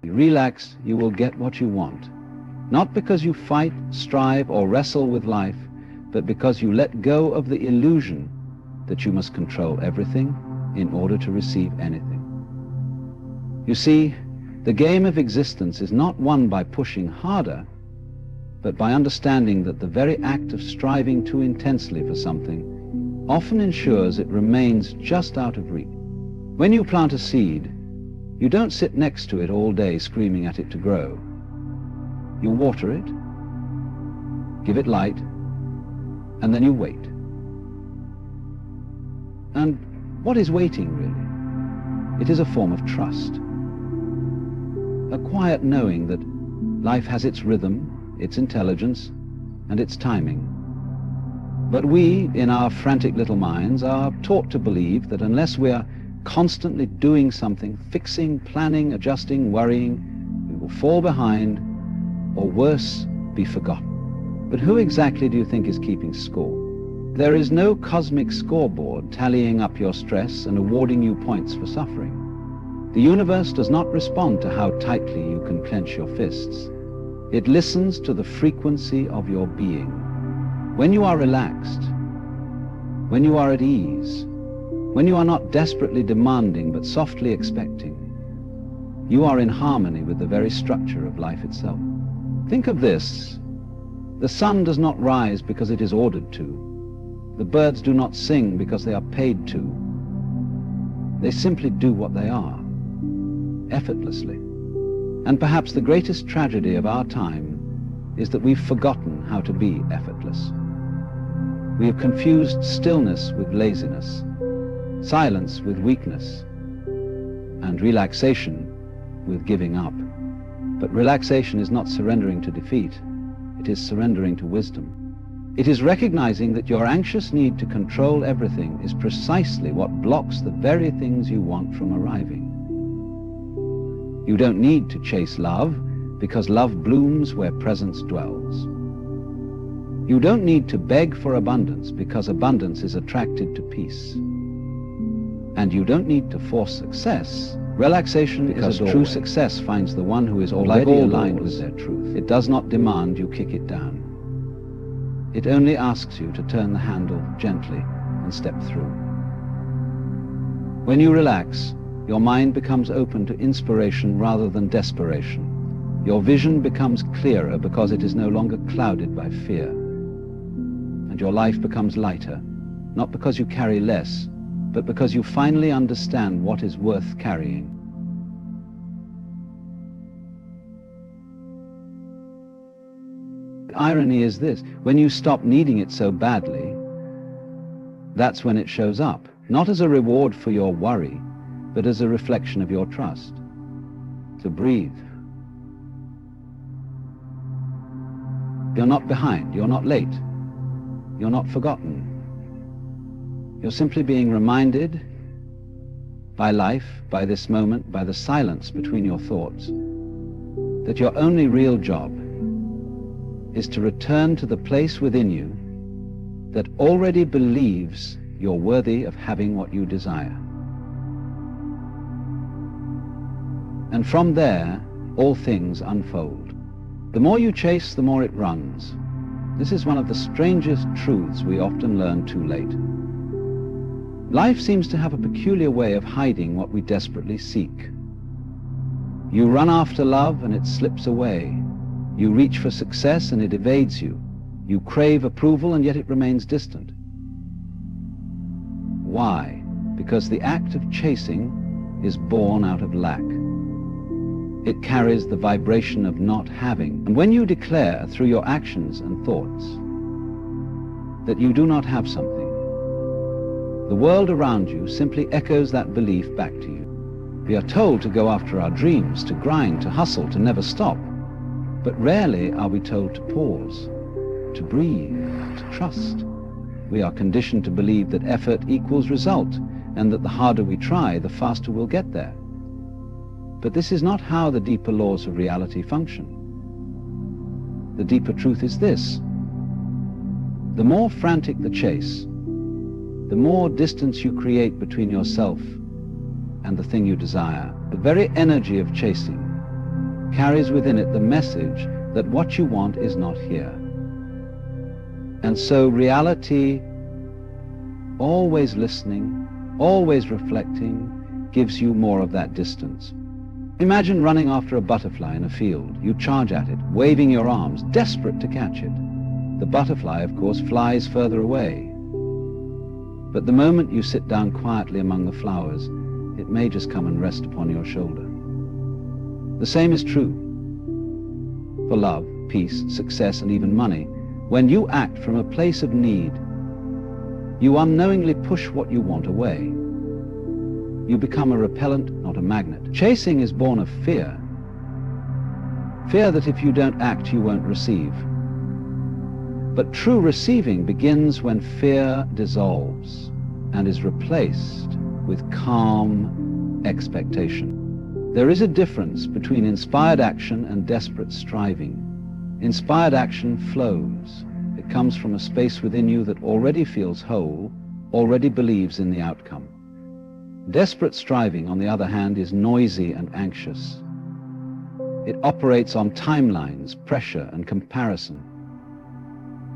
Relax, you will get what you want. Not because you fight, strive, or wrestle with life, but because you let go of the illusion that you must control everything in order to receive anything. You see, the game of existence is not won by pushing harder, but by understanding that the very act of striving too intensely for something often ensures it remains just out of reach. When you plant a seed, you don't sit next to it all day screaming at it to grow. You water it, give it light, and then you wait. And what is waiting, really? It is a form of trust. A quiet knowing that life has its rhythm, its intelligence, and its timing. But we, in our frantic little minds, are taught to believe that unless we are constantly doing something, fixing, planning, adjusting, worrying, we will fall behind, or worse, be forgotten. But who exactly do you think is keeping score? There is no cosmic scoreboard tallying up your stress and awarding you points for suffering. The universe does not respond to how tightly you can clench your fists. It listens to the frequency of your being. When you are relaxed, when you are at ease, when you are not desperately demanding but softly expecting, you are in harmony with the very structure of life itself. Think of this. The sun does not rise because it is ordered to. The birds do not sing because they are paid to. They simply do what they are, effortlessly. And perhaps the greatest tragedy of our time is that we've forgotten how to be effortless. We have confused stillness with laziness, silence with weakness, and relaxation with giving up. But relaxation is not surrendering to defeat. It is surrendering to wisdom. It is recognizing that your anxious need to control everything is precisely what blocks the very things you want from arriving. You don't need to chase love, because love blooms where presence dwells. You don't need to beg for abundance, because abundance is attracted to peace. And you don't need to force success. Relaxation because true success finds the one who is already aligned with their truth. It does not demand you kick it down. It only asks you to turn the handle gently and step through. When you relax, your mind becomes open to inspiration rather than desperation. Your vision becomes clearer because it is no longer clouded by fear. And your life becomes lighter, not because you carry less, but because you finally understand what is worth carrying. The irony is this: when you stop needing it so badly, that's when it shows up, not as a reward for your worry, but as a reflection of your trust. To breathe. You're not behind, you're not late, you're not forgotten. You're simply being reminded by life, by this moment, by the silence between your thoughts, that your only real job is to return to the place within you that already believes you're worthy of having what you desire. And from there, all things unfold. The more you chase, the more it runs. This is one of the strangest truths we often learn too late. Life seems to have a peculiar way of hiding what we desperately seek. You run after love and it slips away. You reach for success and it evades you. You crave approval and yet it remains distant. Why? Because the act of chasing is born out of lack. It carries the vibration of not having. And when you declare through your actions and thoughts that you do not have something, the world around you simply echoes that belief back to you. We are told to go after our dreams, to grind, to hustle, to never stop. But rarely are we told to pause, to breathe, to trust. We are conditioned to believe that effort equals result, and that the harder we try, the faster we'll get there. But this is not how the deeper laws of reality function. The deeper truth is this: the more frantic the chase, the more distance you create between yourself and the thing you desire. The very energy of chasing carries within it the message that what you want is not here. And so reality, always listening, always reflecting, gives you more of that distance. Imagine running after a butterfly in a field. You charge at it, waving your arms, desperate to catch it. The butterfly, of course, flies further away. But the moment you sit down quietly among the flowers, it may just come and rest upon your shoulder. The same is true for love, peace, success, and even money. When you act from a place of need, you unknowingly push what you want away. You become a repellent, not a magnet. Chasing is born of fear. Fear that if you don't act, you won't receive. But true receiving begins when fear dissolves and is replaced with calm expectation. There is a difference between inspired action and desperate striving. Inspired action flows. It comes from a space within you that already feels whole, already believes in the outcome. Desperate striving, on the other hand, is noisy and anxious. It operates on timelines, pressure, and comparison.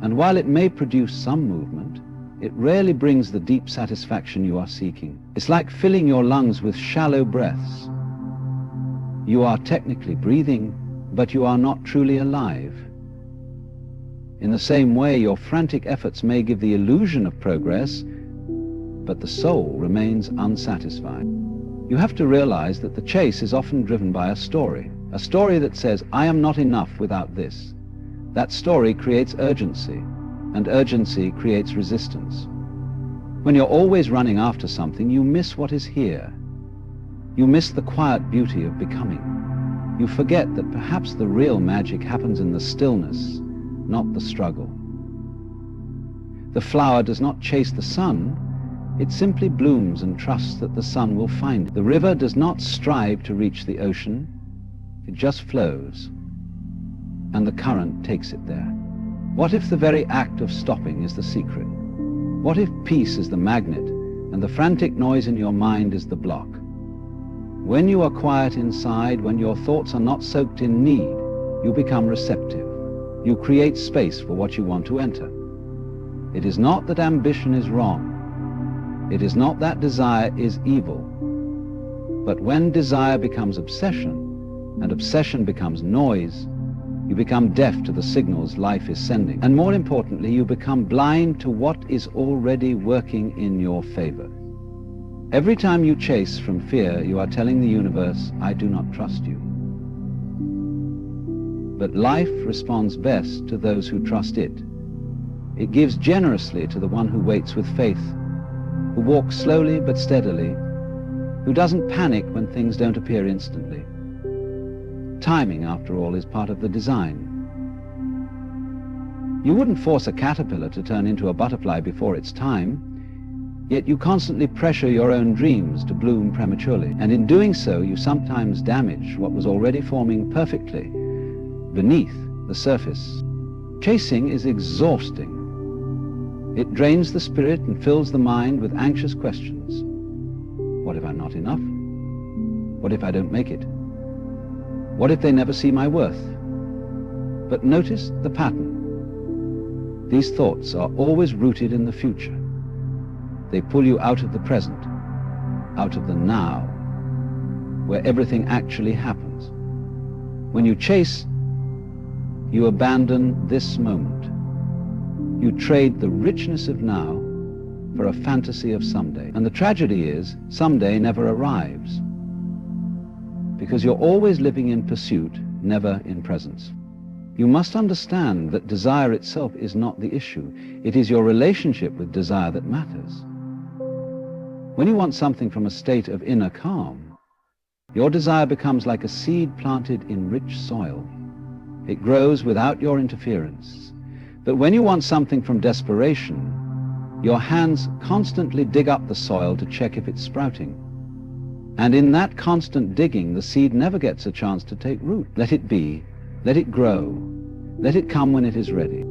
And while it may produce some movement, it rarely brings the deep satisfaction you are seeking. It's like filling your lungs with shallow breaths. You are technically breathing, but you are not truly alive. In the same way, your frantic efforts may give the illusion of progress, but the soul remains unsatisfied. You have to realize that the chase is often driven by a story that says, I am not enough without this. That story creates urgency, and urgency creates resistance. When you're always running after something, you miss what is here. You miss the quiet beauty of becoming. You forget that perhaps the real magic happens in the stillness, not the struggle. The flower does not chase the sun. It simply blooms and trusts that the sun will find it. The river does not strive to reach the ocean. It just flows, and the current takes it there. What if the very act of stopping is the secret? What if peace is the magnet and the frantic noise in your mind is the block? When you are quiet inside, when your thoughts are not soaked in need, you become receptive. You create space for what you want to enter. It is not that ambition is wrong. It is not that desire is evil. But when desire becomes obsession, and obsession becomes noise, you become deaf to the signals life is sending. And more importantly, you become blind to what is already working in your favor. Every time you chase from fear, you are telling the universe, I do not trust you. But life responds best to those who trust it. It gives generously to the one who waits with faith, who walks slowly but steadily, who doesn't panic when things don't appear instantly. Timing, after all, is part of the design. You wouldn't force a caterpillar to turn into a butterfly before its time, yet you constantly pressure your own dreams to bloom prematurely, and in doing so you sometimes damage what was already forming perfectly beneath the surface. Chasing is exhausting. It drains the spirit and fills the mind with anxious questions. What if I'm not enough? What if I don't make it? What if they never see my worth? But notice the pattern. These thoughts are always rooted in the future. They pull you out of the present, out of the now, where everything actually happens. When you chase, you abandon this moment. You trade the richness of now for a fantasy of someday. And the tragedy is, someday never arrives, because you're always living in pursuit, never in presence. You must understand that desire itself is not the issue. It is your relationship with desire that matters. When you want something from a state of inner calm, your desire becomes like a seed planted in rich soil. It grows without your interference. But when you want something from desperation, your hands constantly dig up the soil to check if it's sprouting. And in that constant digging, the seed never gets a chance to take root. Let it be, let it grow, let it come when it is ready.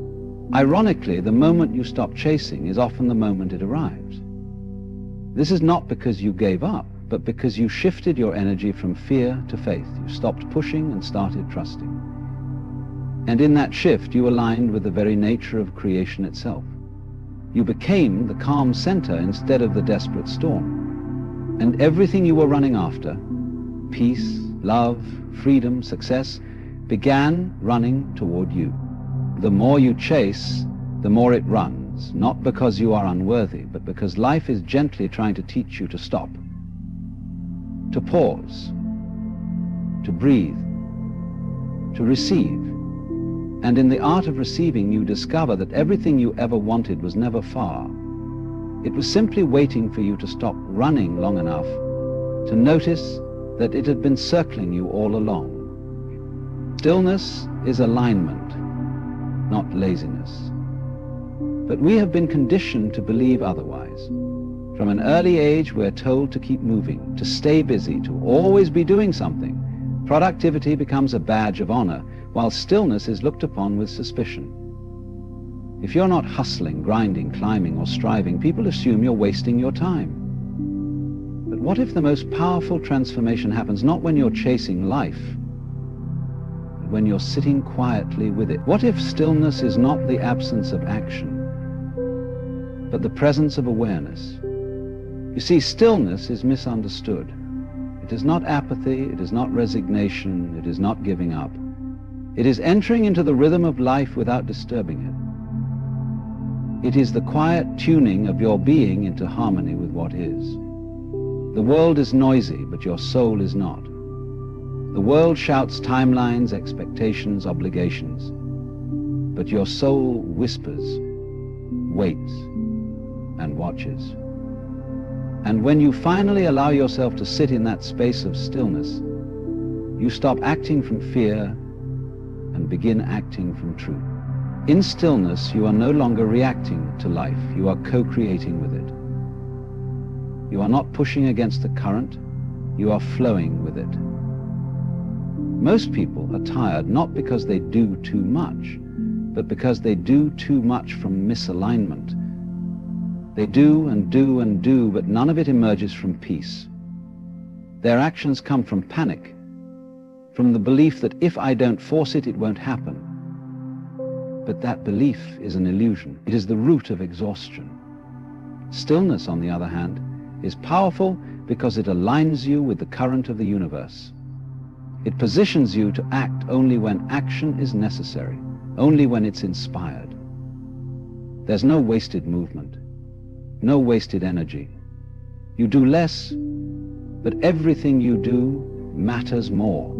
Ironically, the moment you stop chasing is often the moment it arrives. This is not because you gave up, but because you shifted your energy from fear to faith. You stopped pushing and started trusting. And in that shift, you aligned with the very nature of creation itself. You became the calm center instead of the desperate storm. And everything you were running after, peace, love, freedom, success, began running toward you. The more you chase, the more it runs, not because you are unworthy, but because life is gently trying to teach you to stop, to pause, to breathe, to receive. And in the art of receiving, you discover that everything you ever wanted was never far. It was simply waiting for you to stop running long enough to notice that it had been circling you all along. Stillness is alignment, not laziness. But we have been conditioned to believe otherwise. From an early age, we're told to keep moving, to stay busy, to always be doing something. Productivity becomes a badge of honor, while stillness is looked upon with suspicion. If you're not hustling, grinding, climbing, or striving, people assume you're wasting your time. But what if the most powerful transformation happens not when you're chasing life, but when you're sitting quietly with it? What if stillness is not the absence of action, but the presence of awareness? You see, stillness is misunderstood. It is not apathy, it is not resignation, it is not giving up. It is entering into the rhythm of life without disturbing it. It is the quiet tuning of your being into harmony with what is. The world is noisy, but your soul is not. The world shouts timelines, expectations, obligations, but your soul whispers, waits, and watches. And when you finally allow yourself to sit in that space of stillness, you stop acting from fear and begin acting from truth. In stillness, you are no longer reacting to life. You are co-creating with it. You are not pushing against the current. You are flowing with it. Most people are tired not because they do too much, but because they do too much from misalignment. They do and do and do, but none of it emerges from peace. Their actions come from panic, from the belief that if I don't force it, it won't happen. But that belief is an illusion. It is the root of exhaustion. Stillness, on the other hand, is powerful because it aligns you with the current of the universe. It positions you to act only when action is necessary, only when it's inspired. There's no wasted movement, no wasted energy. You do less, but everything you do matters more.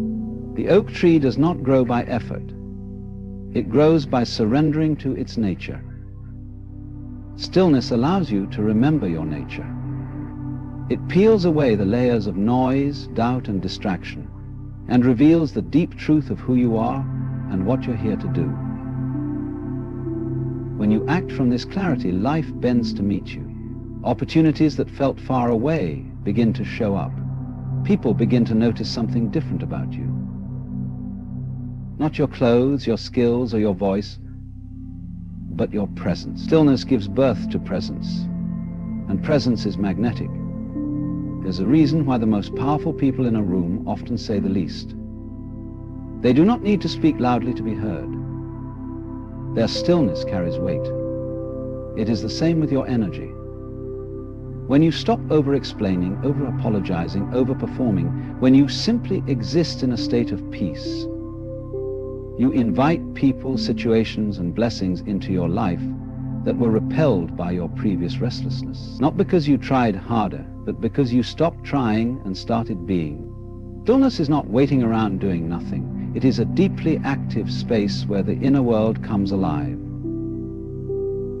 The oak tree does not grow by effort. It grows by surrendering to its nature. Stillness allows you to remember your nature. It peels away the layers of noise, doubt, and distraction, and reveals the deep truth of who you are and what you're here to do. When you act from this clarity, life bends to meet you. Opportunities that felt far away begin to show up. People begin to notice something different about you. Not your clothes, your skills, or your voice, but your presence. Stillness gives birth to presence, and presence is magnetic. There's a reason why the most powerful people in a room often say the least. They do not need to speak loudly to be heard. Their stillness carries weight. It is the same with your energy. When you stop over-explaining, over-apologizing, over-performing, when you simply exist in a state of peace, you invite people, situations, and blessings into your life that were repelled by your previous restlessness. Not because you tried harder, but because you stopped trying and started being. Stillness is not waiting around doing nothing. It is a deeply active space where the inner world comes alive.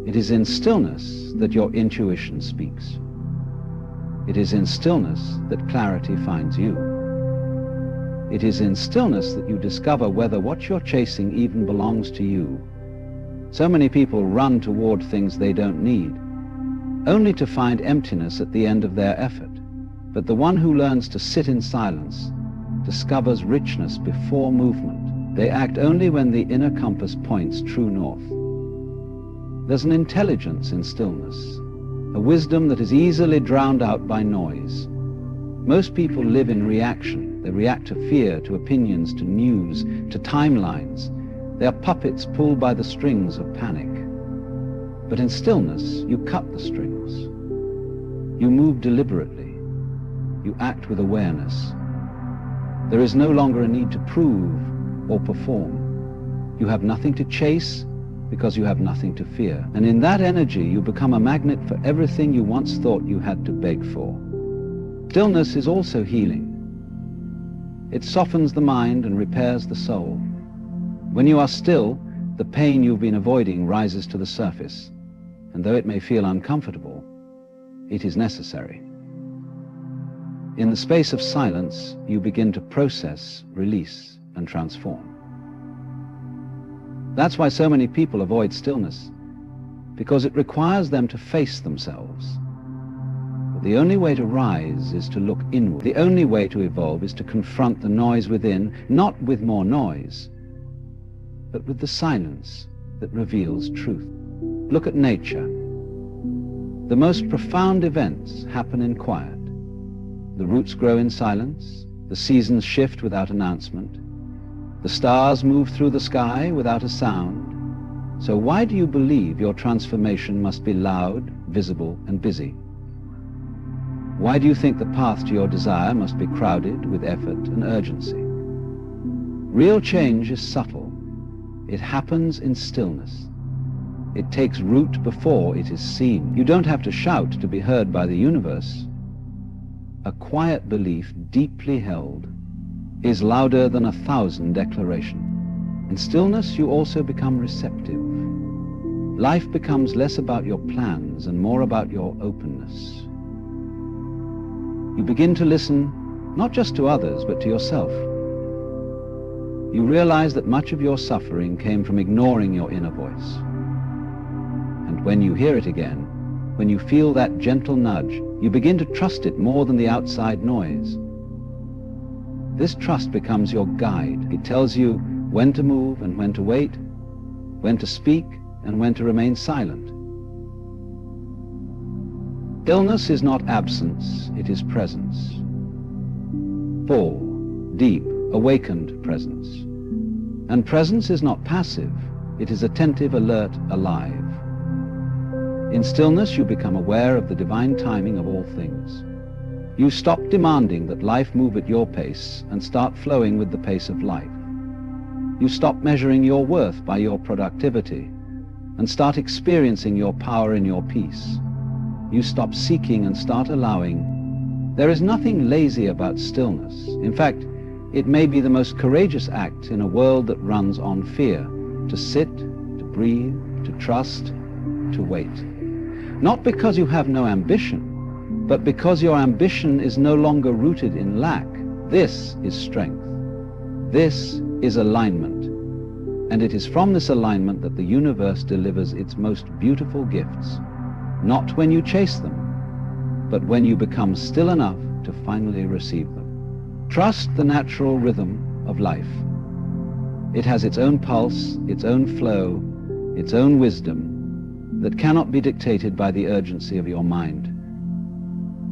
It is in stillness that your intuition speaks. It is in stillness that clarity finds you. It is in stillness that you discover whether what you're chasing even belongs to you. So many people run toward things they don't need, only to find emptiness at the end of their effort. But the one who learns to sit in silence discovers richness before movement. They act only when the inner compass points true north. There's an intelligence in stillness, a wisdom that is easily drowned out by noise. Most people live in reaction. They react to fear, to opinions, to news, to timelines. They are puppets pulled by the strings of panic. But in stillness, you cut the strings. You move deliberately. You act with awareness. There is no longer a need to prove or perform. You have nothing to chase because you have nothing to fear. And in that energy, you become a magnet for everything you once thought you had to beg for. Stillness is also healing. It softens the mind and repairs the soul. When you are still, the pain you've been avoiding rises to the surface, and though it may feel uncomfortable, it is necessary. In the space of silence, you begin to process, release, and transform. That's why so many people avoid stillness, because it requires them to face themselves. But the only way to rise is to look inward. The only way to evolve is to confront the noise within, not with more noise, but with the silence that reveals truth. Look at nature. The most profound events happen in quiet. The roots grow in silence, the seasons shift without announcement, the stars move through the sky without a sound. So why do you believe your transformation must be loud, visible, and busy? Why do you think the path to your desire must be crowded with effort and urgency? Real change is subtle. It happens in stillness. It takes root before it is seen. You don't have to shout to be heard by the universe. A quiet belief, deeply held, is louder than 1,000 declarations. In stillness, you also become receptive. Life becomes less about your plans and more about your openness. You begin to listen not just to others, but to yourself. You realize that much of your suffering came from ignoring your inner voice. And when you hear it again, when you feel that gentle nudge, you begin to trust it more than the outside noise. This trust becomes your guide. It tells you when to move and when to wait, when to speak and when to remain silent. Illness is not absence, it is presence. Full, deep, awakened presence. And presence is not passive, it is attentive, alert, alive. In stillness, you become aware of the divine timing of all things. You stop demanding that life move at your pace and start flowing with the pace of life. You stop measuring your worth by your productivity and start experiencing your power in your peace. You stop seeking and start allowing. There is nothing lazy about stillness. In fact, it may be the most courageous act in a world that runs on fear, to sit, to breathe, to trust, to wait. Not because you have no ambition, but because your ambition is no longer rooted in lack. This is strength. This is alignment. And it is from this alignment that the universe delivers its most beautiful gifts. Not when you chase them, but when you become still enough to finally receive them. Trust the natural rhythm of life. It has its own pulse, its own flow, its own wisdom that cannot be dictated by the urgency of your mind.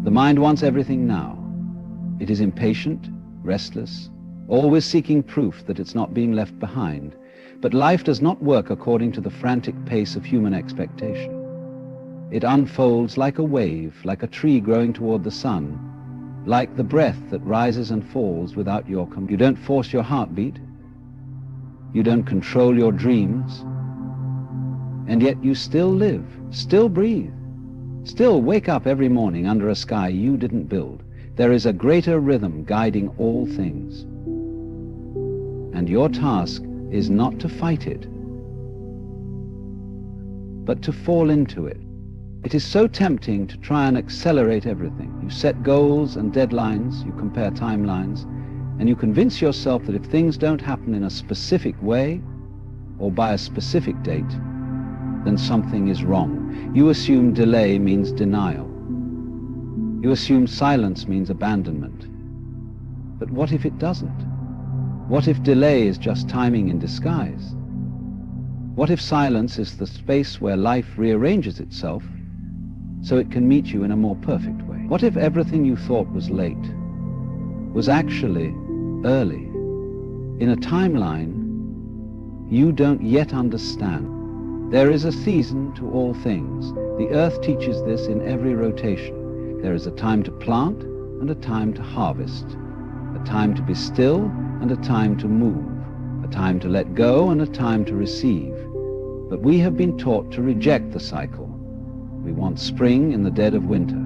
The mind wants everything now. It is impatient, restless, always seeking proof that it's not being left behind. But life does not work according to the frantic pace of human expectation. It unfolds like a wave, like a tree growing toward the sun, like the breath that rises and falls without your command. You don't force your heartbeat. You don't control your dreams. And yet you still live, still breathe, still wake up every morning under a sky you didn't build. There is a greater rhythm guiding all things. And your task is not to fight it, but to fall into it. It is so tempting to try and accelerate everything. You set goals and deadlines, you compare timelines, and you convince yourself that if things don't happen in a specific way or by a specific date, then something is wrong. You assume delay means denial. You assume silence means abandonment. But what if it doesn't? What if delay is just timing in disguise? What if silence is the space where life rearranges itself so it can meet you in a more perfect way? What if everything you thought was late was actually early, in a timeline you don't yet understand. There is a season to all things. The earth teaches this in every rotation. There is a time to plant and a time to harvest, a time to be still and a time to move, a time to let go and a time to receive. But we have been taught to reject the cycle. We want spring in the dead of winter.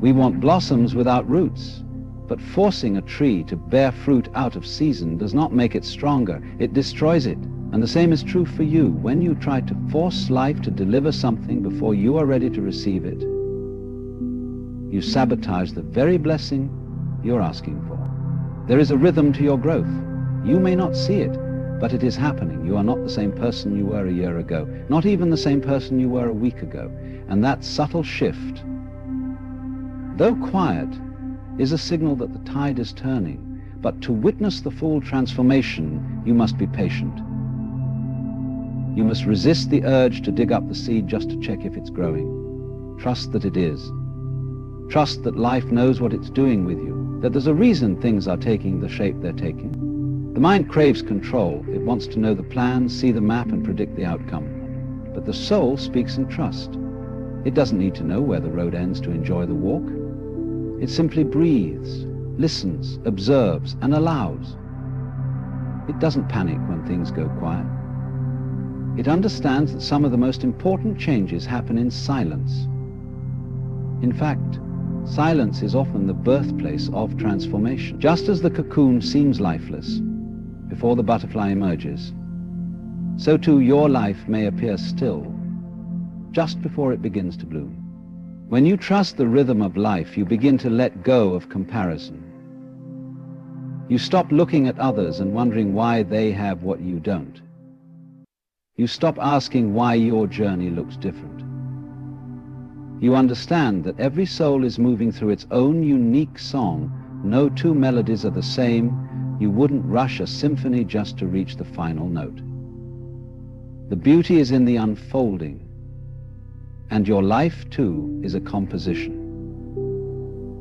We want blossoms without roots. But forcing a tree to bear fruit out of season does not make it stronger. It destroys it. And the same is true for you. When you try to force life to deliver something before you are ready to receive it, you sabotage the very blessing you're asking for. There is a rhythm to your growth. You may not see it, but it is happening. You are not the same person you were a year ago, not even the same person you were a week ago. And that subtle shift, though quiet, is a signal that the tide is turning. But to witness the full transformation, you must be patient. You must resist the urge to dig up the seed just to check if it's growing. Trust that it is. Trust that life knows what it's doing with you, that there's a reason things are taking the shape they're taking. The mind craves control. It wants to know the plan, see the map, and predict the outcome. But the soul speaks in trust. It doesn't need to know where the road ends to enjoy the walk. It simply breathes, listens, observes, and allows. It doesn't panic when things go quiet. It understands that some of the most important changes happen in silence. In fact, silence is often the birthplace of transformation. Just as the cocoon seems lifeless before the butterfly emerges, so too your life may appear still just before it begins to bloom. When you trust the rhythm of life, you begin to let go of comparison. You stop looking at others and wondering why they have what you don't. You stop asking why your journey looks different. You understand that every soul is moving through its own unique song. No two melodies are the same. You wouldn't rush a symphony just to reach the final note. The beauty is in the unfolding. And your life, too, is a composition,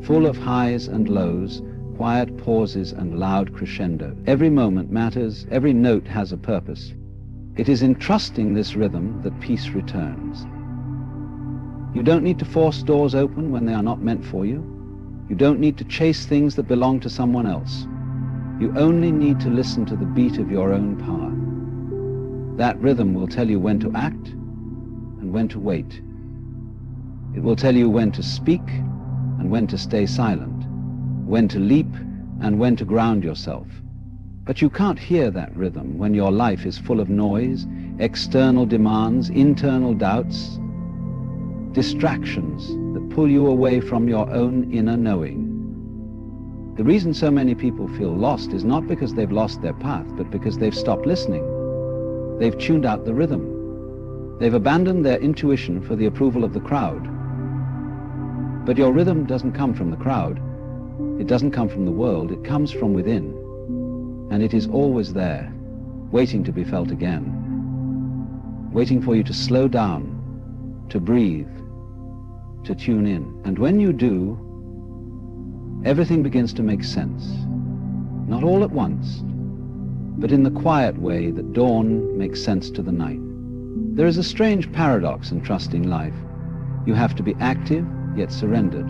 full of highs and lows, quiet pauses and loud crescendo. Every moment matters, every note has a purpose. It is in trusting this rhythm that peace returns. You don't need to force doors open when they are not meant for you. You don't need to chase things that belong to someone else. You only need to listen to the beat of your own power. That rhythm will tell you when to act and when to wait. It will tell you when to speak and when to stay silent, when to leap and when to ground yourself. But you can't hear that rhythm when your life is full of noise, external demands, internal doubts, distractions that pull you away from your own inner knowing. The reason so many people feel lost is not because they've lost their path, but because they've stopped listening. They've tuned out the rhythm. They've abandoned their intuition for the approval of the crowd. But your rhythm doesn't come from the crowd. It doesn't come from the world. It comes from within. And it is always there, waiting to be felt again, waiting for you to slow down, to breathe, to tune in. And when you do, everything begins to make sense. Not all at once, but in the quiet way that dawn makes sense to the night. There is a strange paradox in trusting life. You have to be active, yet surrendered.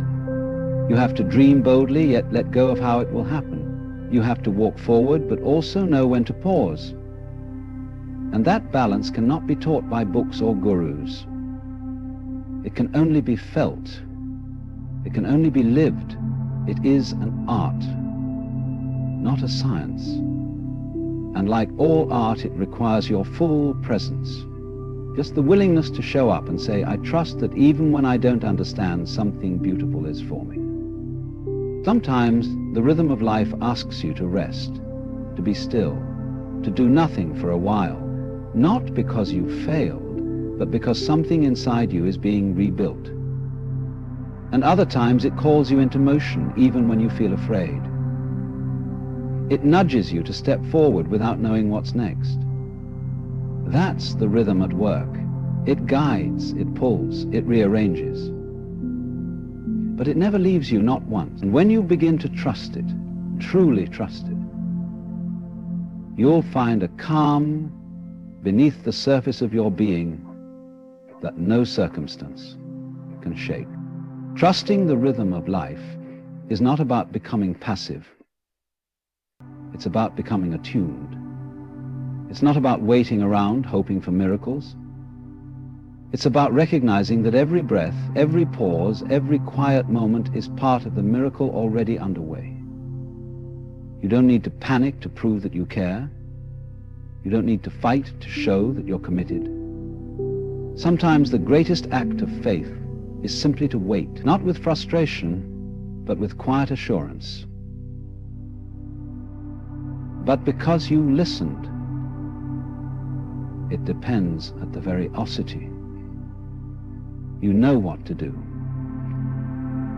You have to dream boldly, yet let go of how it will happen. You have to walk forward, but also know when to pause. And that balance cannot be taught by books or gurus. It can only be felt. It can only be lived. It is an art, not a science. And like all art, it requires your full presence. Just the willingness to show up and say, I trust that even when I don't understand, something beautiful is forming. Sometimes the rhythm of life asks you to rest, to be still, to do nothing for a while, not because you failed, but because something inside you is being rebuilt. And other times it calls you into motion even when you feel afraid. It nudges you to step forward without knowing what's next. That's the rhythm at work. It guides, it pulls, it rearranges. But it never leaves you, not once. And when you begin to trust it, truly trusted, you'll find a calm beneath the surface of your being that no circumstance can shake. Trusting the rhythm of life is not about becoming passive. It's about becoming attuned. It's not about waiting around hoping for miracles. It's about recognizing that every breath, every pause, every quiet moment is part of the miracle already underway. You don't need to panic to prove that you care. You don't need to fight to show that you're committed. Sometimes the greatest act of faith is simply to wait, not with frustration, but with quiet assurance. But because you listened, it depends at the very osity. You know what to do.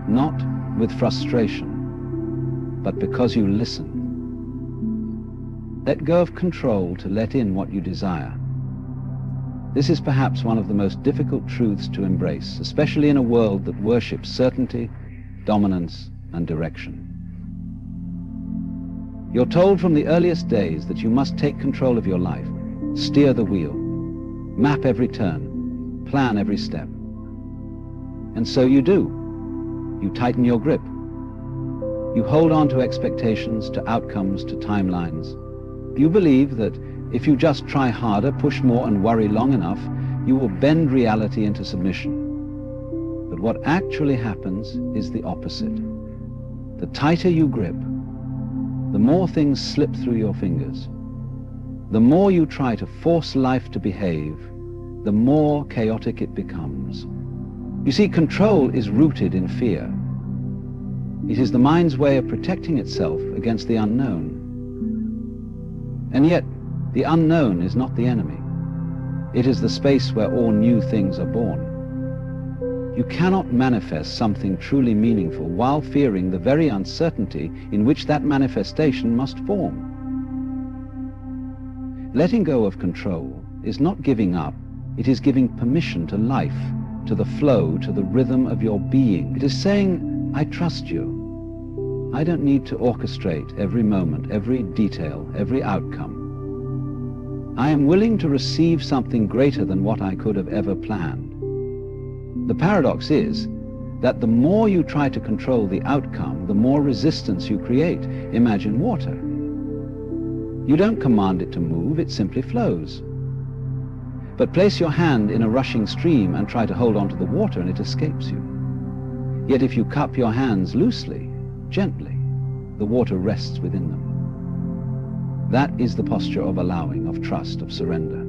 Not with frustration, but because you listen. Let go of control to let in what you desire. This is perhaps one of the most difficult truths to embrace, especially in a world that worships certainty, dominance, and direction. You're told from the earliest days that you must take control of your life, steer the wheel, map every turn, plan every step. And so you do. You tighten your grip. You hold on to expectations, to outcomes, to timelines. You believe that if you just try harder, push more, and worry long enough, you will bend reality into submission. But what actually happens is the opposite. The tighter you grip, the more things slip through your fingers. The more you try to force life to behave, the more chaotic it becomes. You see, control is rooted in fear. It is the mind's way of protecting itself against the unknown. And yet, the unknown is not the enemy. It is the space where all new things are born. You cannot manifest something truly meaningful while fearing the very uncertainty in which that manifestation must form. Letting go of control is not giving up, it is giving permission to life, to the flow, to the rhythm of your being. It is saying, I trust you. I don't need to orchestrate every moment, every detail, every outcome. I am willing to receive something greater than what I could have ever planned. The paradox is that the more you try to control the outcome, the more resistance you create. Imagine water. You don't command it to move, it simply flows. But place your hand in a rushing stream and try to hold on to the water and it escapes you. Yet if you cup your hands loosely, gently, the water rests within them. That is the posture of allowing, of trust, of surrender.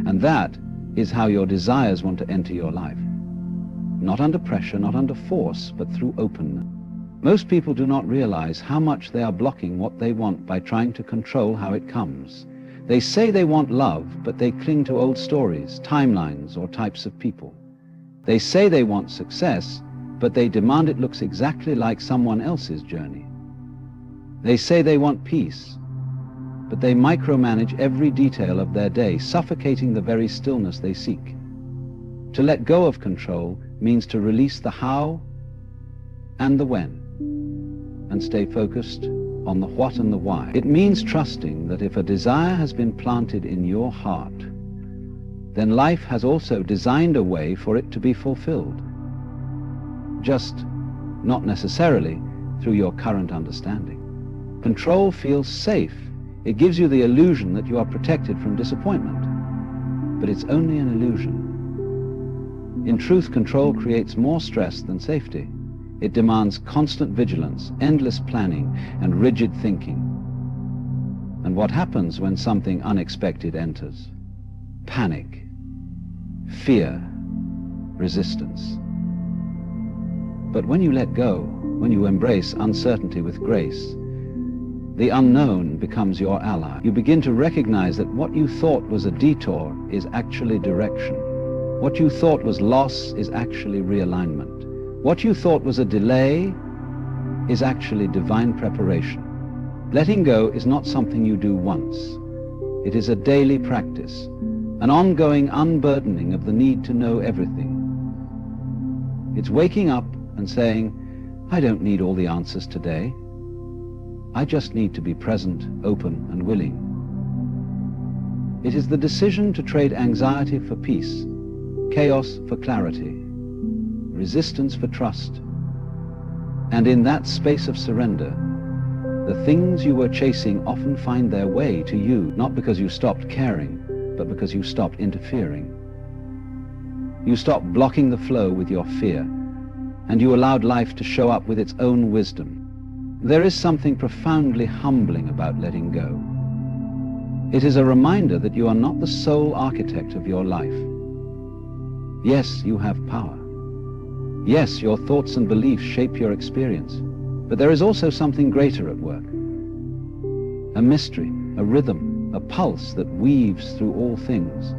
And that is how your desires want to enter your life. Not under pressure, not under force, but through openness. Most people do not realize how much they are blocking what they want by trying to control how it comes. They say they want love, but they cling to old stories, timelines, or types of people. They say they want success, but they demand it looks exactly like someone else's journey. They say they want peace, but they micromanage every detail of their day, suffocating the very stillness they seek. To let go of control means to release the how and the when, and stay focused on the what and the why. It means trusting that if a desire has been planted in your heart, then life has also designed a way for it to be fulfilled. Just not necessarily through your current understanding. Control feels safe. It gives you the illusion that you are protected from disappointment. But it's only an illusion. In truth, control creates more stress than safety. It demands constant vigilance, endless planning, and rigid thinking. And what happens when something unexpected enters? Panic, fear, resistance. But when you let go, when you embrace uncertainty with grace, the unknown becomes your ally. You begin to recognize that what you thought was a detour is actually direction. What you thought was loss is actually realignment. What you thought was a delay is actually divine preparation. Letting go is not something you do once. It is a daily practice, an ongoing unburdening of the need to know everything. It's waking up and saying, I don't need all the answers today. I just need to be present, open, and willing. It is the decision to trade anxiety for peace, chaos for clarity, resistance for trust. And in that space of surrender, the things you were chasing often find their way to you, not because you stopped caring, but because you stopped interfering. You stopped blocking the flow with your fear, and you allowed life to show up with its own wisdom. There is something profoundly humbling about letting go. It is a reminder that you are not the sole architect of your life. Yes, you have power. Yes, your thoughts and beliefs shape your experience, but there is also something greater at work. A mystery, a rhythm, a pulse that weaves through all things.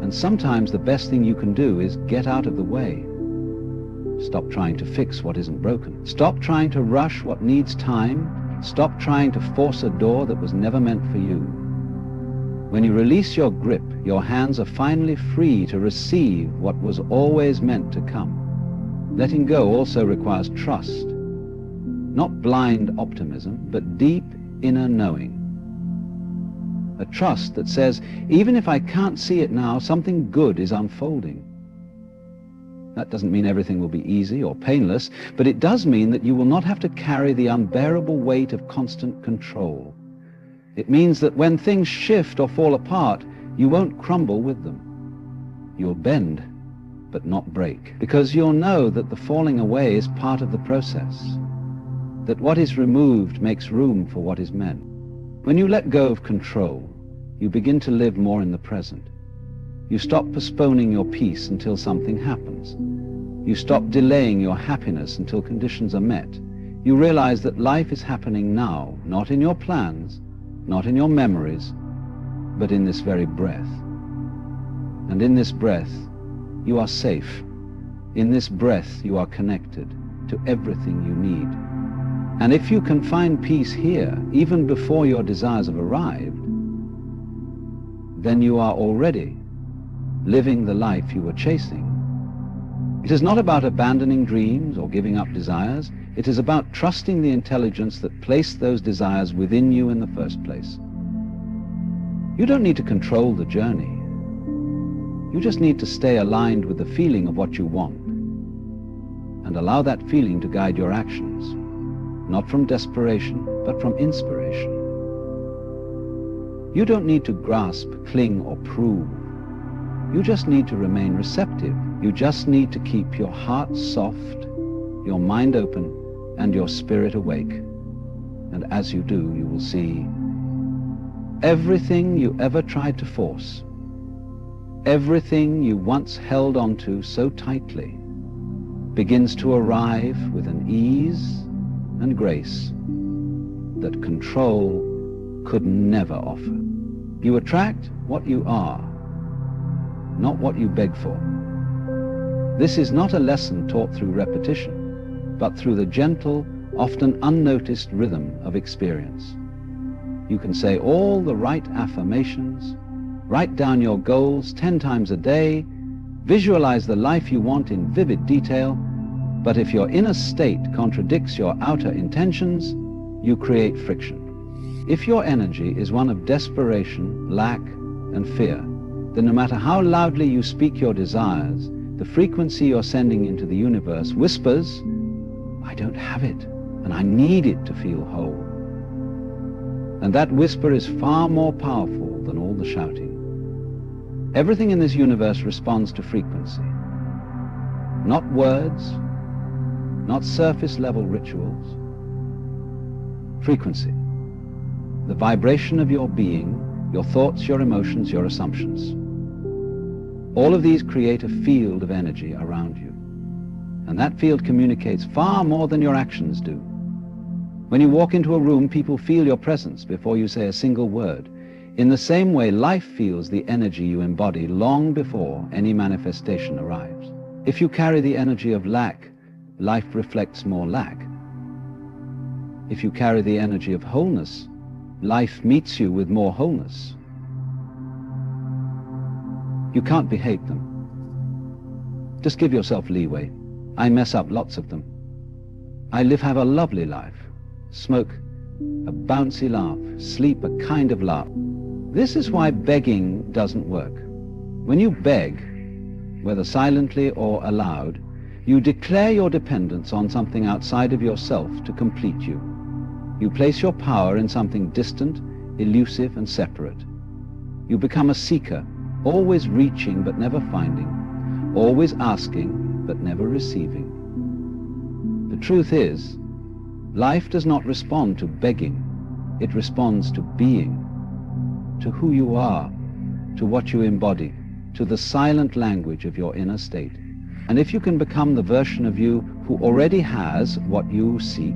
And sometimes the best thing you can do is get out of the way. Stop trying to fix what isn't broken. Stop trying to rush what needs time. Stop trying to force a door that was never meant for you. When you release your grip, your hands are finally free to receive what was always meant to come. Letting go also requires trust. Not blind optimism, but deep inner knowing. A trust that says, even if I can't see it now, something good is unfolding. That doesn't mean everything will be easy or painless, but it does mean that you will not have to carry the unbearable weight of constant control. It means that when things shift or fall apart, you won't crumble with them. You'll bend, but not break, because you'll know that the falling away is part of the process, that what is removed makes room for what is meant. When you let go of control, you begin to live more in the present. You stop postponing your peace until something happens. You stop delaying your happiness until conditions are met. You realize that life is happening now, not in your plans, not in your memories, but in this very breath. And in this breath, you are safe. In this breath, you are connected to everything you need. And if you can find peace here, even before your desires have arrived, then you are already living the life you were chasing. It is not about abandoning dreams or giving up desires. It is about trusting the intelligence that placed those desires within you in the first place. You don't need to control the journey. You just need to stay aligned with the feeling of what you want and allow that feeling to guide your actions, not from desperation, but from inspiration. You don't need to grasp, cling, or prove. You just need to remain receptive. You just need to keep your heart soft, your mind open, and your spirit awake. And as you do, you will see everything you ever tried to force, everything you once held onto so tightly, begins to arrive with an ease and grace that control could never offer. You attract what you are, not what you beg for. This is not a lesson taught through repetition, but through the gentle, often unnoticed rhythm of experience. You can say all the right affirmations, write down your goals 10 times a day, visualize the life you want in vivid detail, but if your inner state contradicts your outer intentions, you create friction. If your energy is one of desperation, lack, and fear, then no matter how loudly you speak your desires, the frequency you're sending into the universe whispers, I don't have it, and I need it to feel whole. And that whisper is far more powerful than all the shouting. Everything in this universe responds to frequency. Not words, not surface-level rituals. Frequency. The vibration of your being, your thoughts, your emotions, your assumptions. All of these create a field of energy around you. And that field communicates far more than your actions do. When you walk into a room, people feel your presence before you say a single word. In the same way, life feels the energy you embody long before any manifestation arrives. If you carry the energy of lack, life reflects more lack. If you carry the energy of wholeness, life meets you with more wholeness. You can't behave them. Just give yourself leeway. I mess up lots of them. I have a lovely life. Smoke a bouncy laugh, sleep a kind of laugh. This is why begging doesn't work. When you beg, whether silently or aloud, you declare your dependence on something outside of yourself to complete you. You place your power in something distant, elusive, and separate. You become a seeker, always reaching but never finding, always asking but never receiving. The truth is, life does not respond to begging. It responds to being, to who you are, to what you embody, to the silent language of your inner state. And if you can become the version of you who already has what you seek,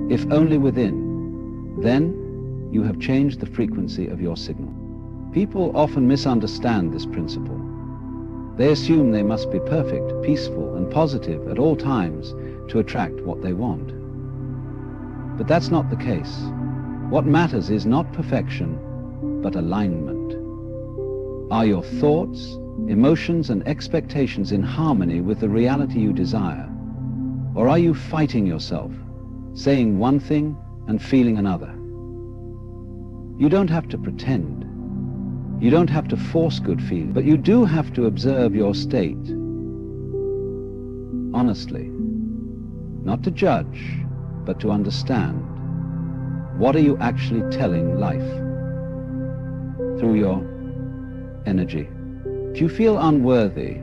if only within, then you have changed the frequency of your signal. People often misunderstand this principle. They assume they must be perfect, peaceful, and positive at all times to attract what they want. But that's not the case. What matters is not perfection, but alignment. Are your thoughts, emotions, and expectations in harmony with the reality you desire? Or are you fighting yourself, saying one thing and feeling another? You don't have to pretend. You don't have to force good feeling, but you do have to observe your state honestly, not to judge, but to understand. What are you actually telling life through your energy? If you feel unworthy,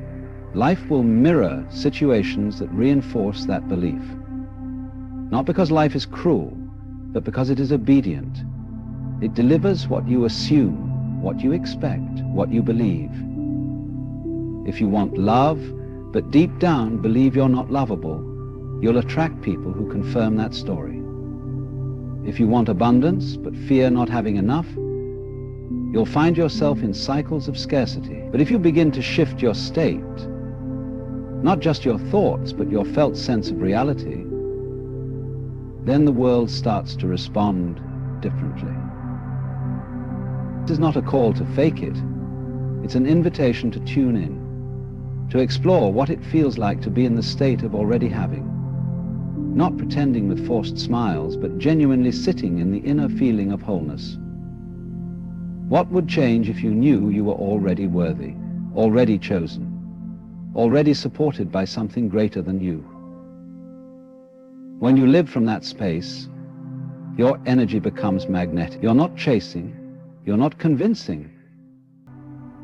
life will mirror situations that reinforce that belief. Not because life is cruel, but because it is obedient. It delivers what you assume, what you expect, what you believe. If you want love, but deep down believe you're not lovable, you'll attract people who confirm that story. If you want abundance, but fear not having enough, you'll find yourself in cycles of scarcity. But if you begin to shift your state, not just your thoughts, but your felt sense of reality, then the world starts to respond differently. This is not a call to fake it. It's an invitation to tune in, to explore what it feels like to be in the state of already having. Not pretending with forced smiles, but genuinely sitting in the inner feeling of wholeness. What would change if you knew you were already worthy, already chosen, already supported by something greater than you? When you live from that space, your energy becomes magnetic. You're not chasing, you're not convincing,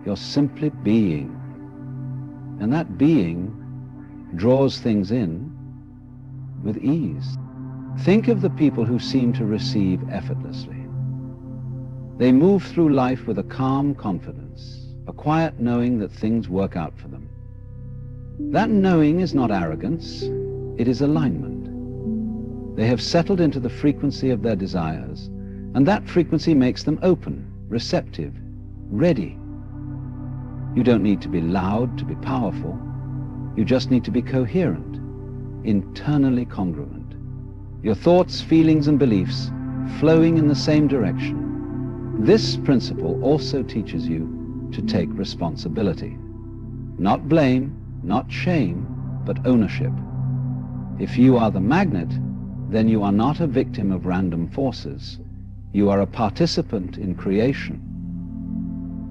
you're simply being. And that being draws things in with ease. Think of the people who seem to receive effortlessly. They move through life with a calm confidence, a quiet knowing that things work out for them. That knowing is not arrogance, it is alignment. They have settled into the frequency of their desires, and that frequency makes them open, receptive, ready. You don't need to be loud to be powerful. You just need to be coherent, internally congruent. Your thoughts, feelings, and beliefs flowing in the same direction. This principle also teaches you to take responsibility. Not blame, not shame, but ownership. If you are the magnet, then you are not a victim of random forces. You are a participant in creation.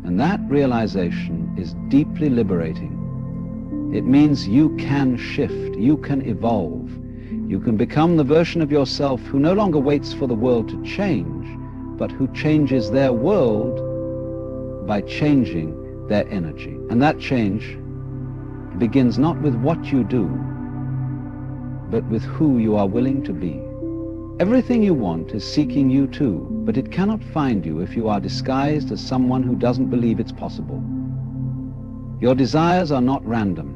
And that realization is deeply liberating. It means you can shift, you can evolve. You can become the version of yourself who no longer waits for the world to change, but who changes their world by changing their energy. And that change begins not with what you do, but with who you are willing to be. Everything you want is seeking you too, but it cannot find you if you are disguised as someone who doesn't believe it's possible. Your desires are not random.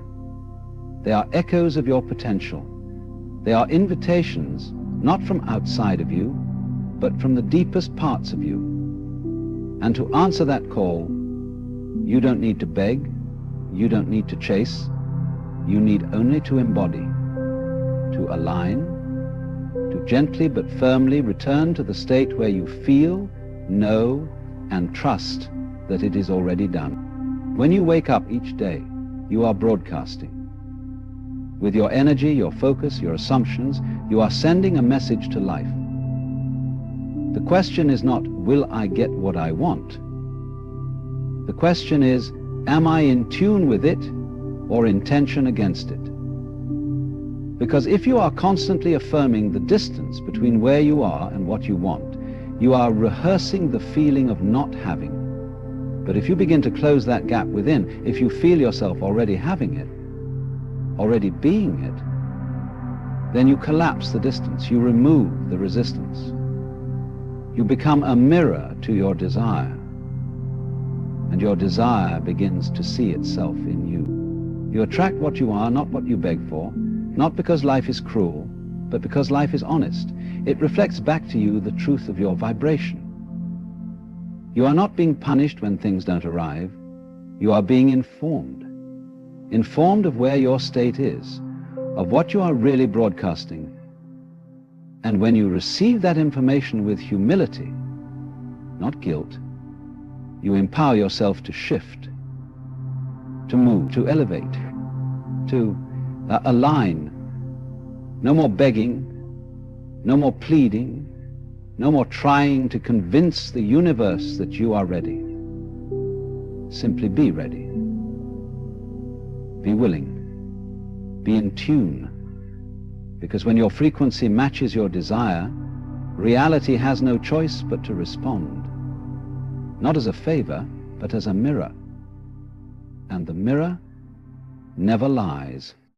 They are echoes of your potential. They are invitations, not from outside of you, but from the deepest parts of you. And to answer that call, you don't need to beg, you don't need to chase, you need only to embody, to align, to gently but firmly return to the state where you feel, know, and trust that it is already done. When you wake up each day, you are broadcasting. With your energy, your focus, your assumptions, you are sending a message to life. The question is not, will I get what I want? The question is, am I in tune with it or in tension against it? Because if you are constantly affirming the distance between where you are and what you want, you are rehearsing the feeling of not having. But if you begin to close that gap within, if you feel yourself already having it, already being it, then you collapse the distance, you remove the resistance. You become a mirror to your desire, and your desire begins to see itself in you. You attract what you are, not what you beg for, not because life is cruel, but because life is honest. It reflects back to you the truth of your vibration. You are not being punished when things don't arrive. You are being informed. Informed of where your state is, of what you are really broadcasting. And when you receive that information with humility, not guilt, you empower yourself to shift, to move, to elevate, to align. No more begging, no more pleading, no more trying to convince the universe that you are ready. Simply be ready. Be willing. Be in tune. Because when your frequency matches your desire, reality has no choice but to respond. Not as a favor, but as a mirror. And the mirror never lies.